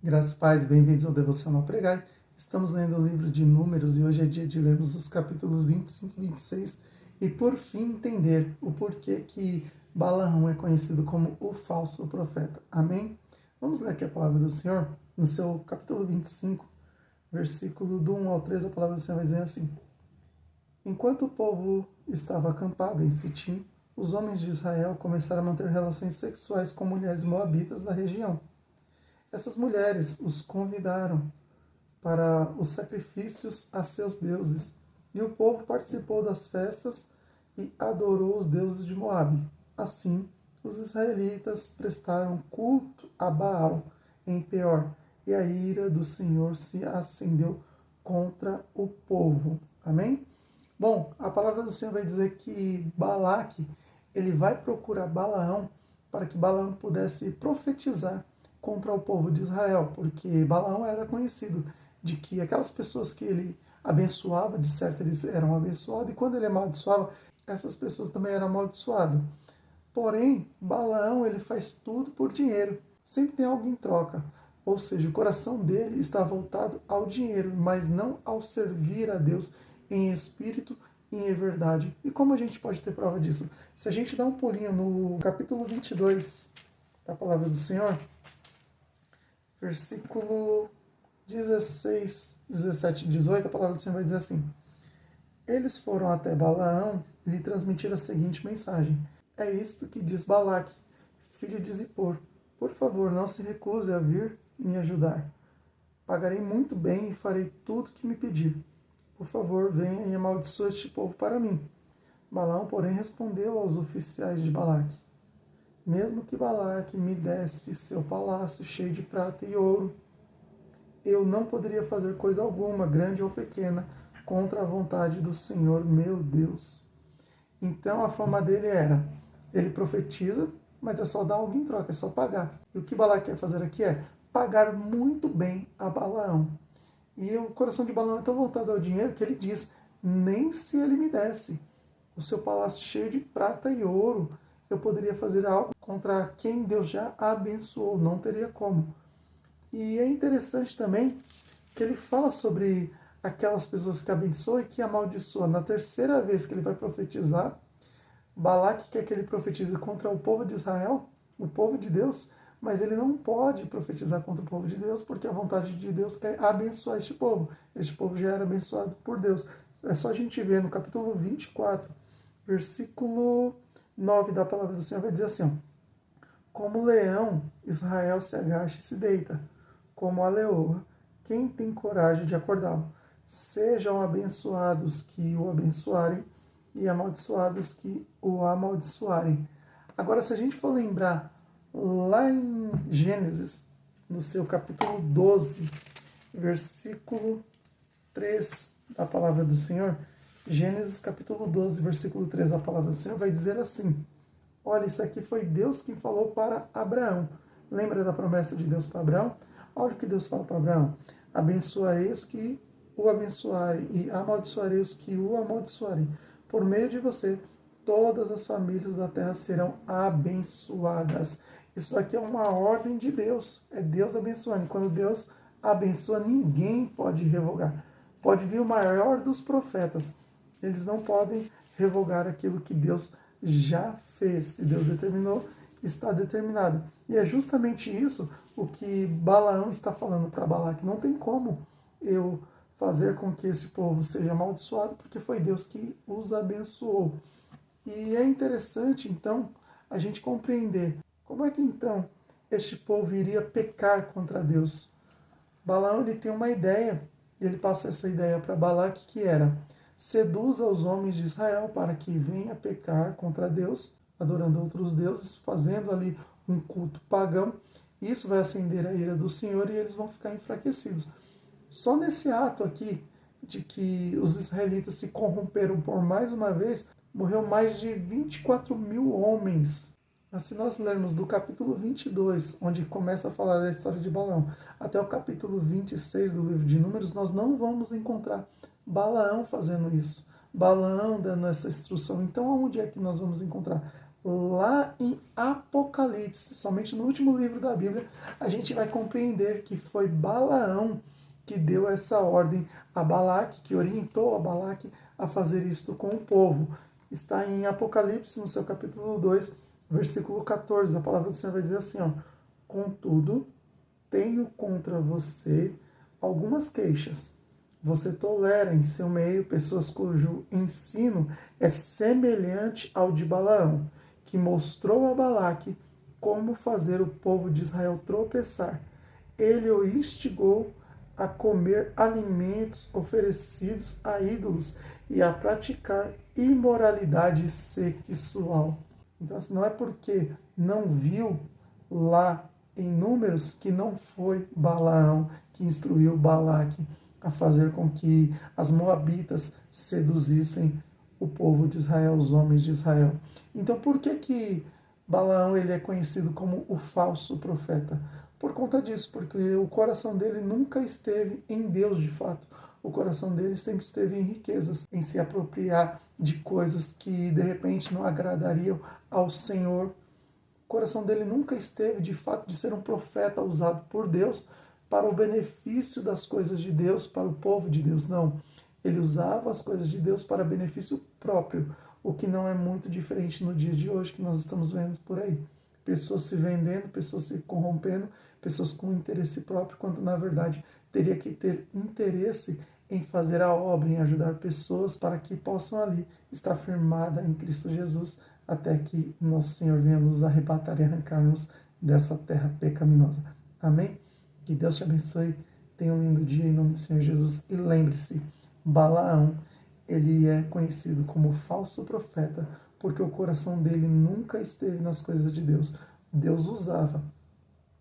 Graças e paz, bem-vindos ao Devocional Pregai. Estamos lendo o livro de Números e hoje é dia de lermos os capítulos 25 e 26 e por fim entender o porquê que Balaão é conhecido como o falso profeta. Amém? Vamos ler aqui a palavra do Senhor. No seu capítulo 25, versículo do 1 ao 3, a palavra do Senhor vai dizer assim: Enquanto o povo estava acampado em Sitim, os homens de Israel começaram a manter relações sexuais com mulheres moabitas da região. Essas mulheres os convidaram para os sacrifícios a seus deuses, e o povo participou das festas e adorou os deuses de Moabe. Assim, os israelitas prestaram culto a Baal em Peor, e a ira do Senhor se acendeu contra o povo. Amém? Bom, a palavra do Senhor vai dizer que Balaque, ele vai procurar Balaão para que Balaão pudesse profetizar contra o povo de Israel, porque Balaão era conhecido de que aquelas pessoas que ele abençoava, de certo eles eram abençoados, e quando ele amaldiçoava, essas pessoas também eram amaldiçoadas. Porém, Balaão ele faz tudo por dinheiro, sempre tem algo em troca. Ou seja, o coração dele está voltado ao dinheiro, mas não ao servir a Deus em espírito e em verdade. E como a gente pode ter prova disso? Se a gente dá um pulinho no capítulo 22 da palavra do Senhor, versículo 16, 17 e 18, a palavra do Senhor vai dizer assim: Eles foram até Balaão e lhe transmitiram a seguinte mensagem: É isto que diz Balaque, filho de Zippor. Por favor, não se recuse a vir me ajudar. Pagarei muito bem e farei tudo que me pedir. Por favor, venha e amaldiçoe este povo para mim. Balaão, porém, respondeu aos oficiais de Balaque: Mesmo que Balaque me desse seu palácio cheio de prata e ouro, eu não poderia fazer coisa alguma, grande ou pequena, contra a vontade do Senhor meu Deus. Então a fama dele era: ele profetiza, mas é só dar algo em troca, é só pagar. E o que Balaque quer fazer aqui é pagar muito bem a Balaão. E o coração de Balaão é tão voltado ao dinheiro que ele diz: nem se ele me desse o seu palácio cheio de prata e ouro, eu poderia fazer algo contra quem Deus já abençoou, não teria como. E é interessante também que ele fala sobre aquelas pessoas que abençoa e que amaldiçoa. Na terceira vez que ele vai profetizar, Balaque quer que ele profetize contra o povo de Israel, o povo de Deus, mas ele não pode profetizar contra o povo de Deus, porque a vontade de Deus é abençoar este povo. Este povo já era abençoado por Deus. É só a gente ver no capítulo 24, versículo 9 da palavra do Senhor, vai dizer assim: Como leão, Israel se agacha e se deita, como a leoa, quem tem coragem de acordá-lo? Sejam abençoados que o abençoarem e amaldiçoados que o amaldiçoarem. Agora, se a gente for lembrar lá em Gênesis, no seu capítulo 12, versículo 3 da palavra do Senhor, Gênesis capítulo 12, versículo 3 da palavra do Senhor, vai dizer assim: Olha, isso aqui foi Deus quem falou para Abraão. Lembra da promessa de Deus para Abraão? Olha o que Deus fala para Abraão: Abençoarei os que o abençoarem e amaldiçoarei os que o amaldiçoarem. Por meio de você, todas as famílias da terra serão abençoadas. Isso aqui é uma ordem de Deus. É Deus abençoando. Quando Deus abençoa, ninguém pode revogar. Pode vir o maior dos profetas. Eles não podem revogar aquilo que Deus já fez. Se Deus determinou, está determinado. E é justamente isso o que Balaão está falando para Balaque. Não tem como eu fazer com que esse povo seja amaldiçoado, porque foi Deus que os abençoou. E é interessante, então, a gente compreender como é que, então, este povo iria pecar contra Deus. Balaão ele tem uma ideia, e ele passa essa ideia para Balaque, que era: seduza os homens de Israel para que venha pecar contra Deus, adorando outros deuses, fazendo ali um culto pagão. Isso vai acender a ira do Senhor e eles vão ficar enfraquecidos. Só nesse ato aqui, de que os israelitas se corromperam por mais uma vez, morreu mais de 24 mil homens. Mas se nós lermos do capítulo 22, onde começa a falar da história de Balaão, até o capítulo 26 do livro de Números, nós não vamos encontrar Balaão fazendo isso. Balaão dando essa instrução. Então, onde é que nós vamos encontrar? Lá em Apocalipse, somente no último livro da Bíblia, a gente vai compreender que foi Balaão que deu essa ordem a Balaque, que orientou a Balaque a fazer isto com o povo. Está em Apocalipse, no seu capítulo 2, versículo 14. A palavra do Senhor vai dizer assim, ó: contudo, tenho contra você algumas queixas. Você tolera em seu meio pessoas cujo ensino é semelhante ao de Balaão, que mostrou a Balaque como fazer o povo de Israel tropeçar. Ele o instigou a comer alimentos oferecidos a ídolos e a praticar imoralidade sexual. Então, assim, não é porque não viu lá em Números que não foi Balaão que instruiu Balaque a fazer com que as moabitas seduzissem o povo de Israel, os homens de Israel. Então, por que Balaão ele é conhecido como o falso profeta? Por conta disso, porque o coração dele nunca esteve em Deus de fato. O coração dele sempre esteve em riquezas, em se apropriar de coisas que de repente não agradariam ao Senhor. O coração dele nunca esteve de fato de ser um profeta usado por Deus para o benefício das coisas de Deus, para o povo de Deus. Não. Ele usava as coisas de Deus para benefício próprio, o que não é muito diferente no dia de hoje que nós estamos vendo por aí. Pessoas se vendendo, pessoas se corrompendo, pessoas com interesse próprio, quando na verdade teria que ter interesse em fazer a obra, em ajudar pessoas para que possam ali estar firmada em Cristo Jesus, até que nosso Senhor venha nos arrebatar e arrancar-nos dessa terra pecaminosa. Amém? Que Deus te abençoe, tenha um lindo dia em nome do Senhor Jesus, e lembre-se, Balaão, ele é conhecido como falso profeta, porque o coração dele nunca esteve nas coisas de Deus. Deus usava,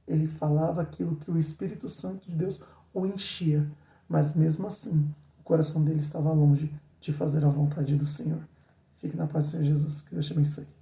ele falava aquilo que o Espírito Santo de Deus o enchia, mas mesmo assim, o coração dele estava longe de fazer a vontade do Senhor. Fique na paz do Senhor Jesus, que Deus te abençoe.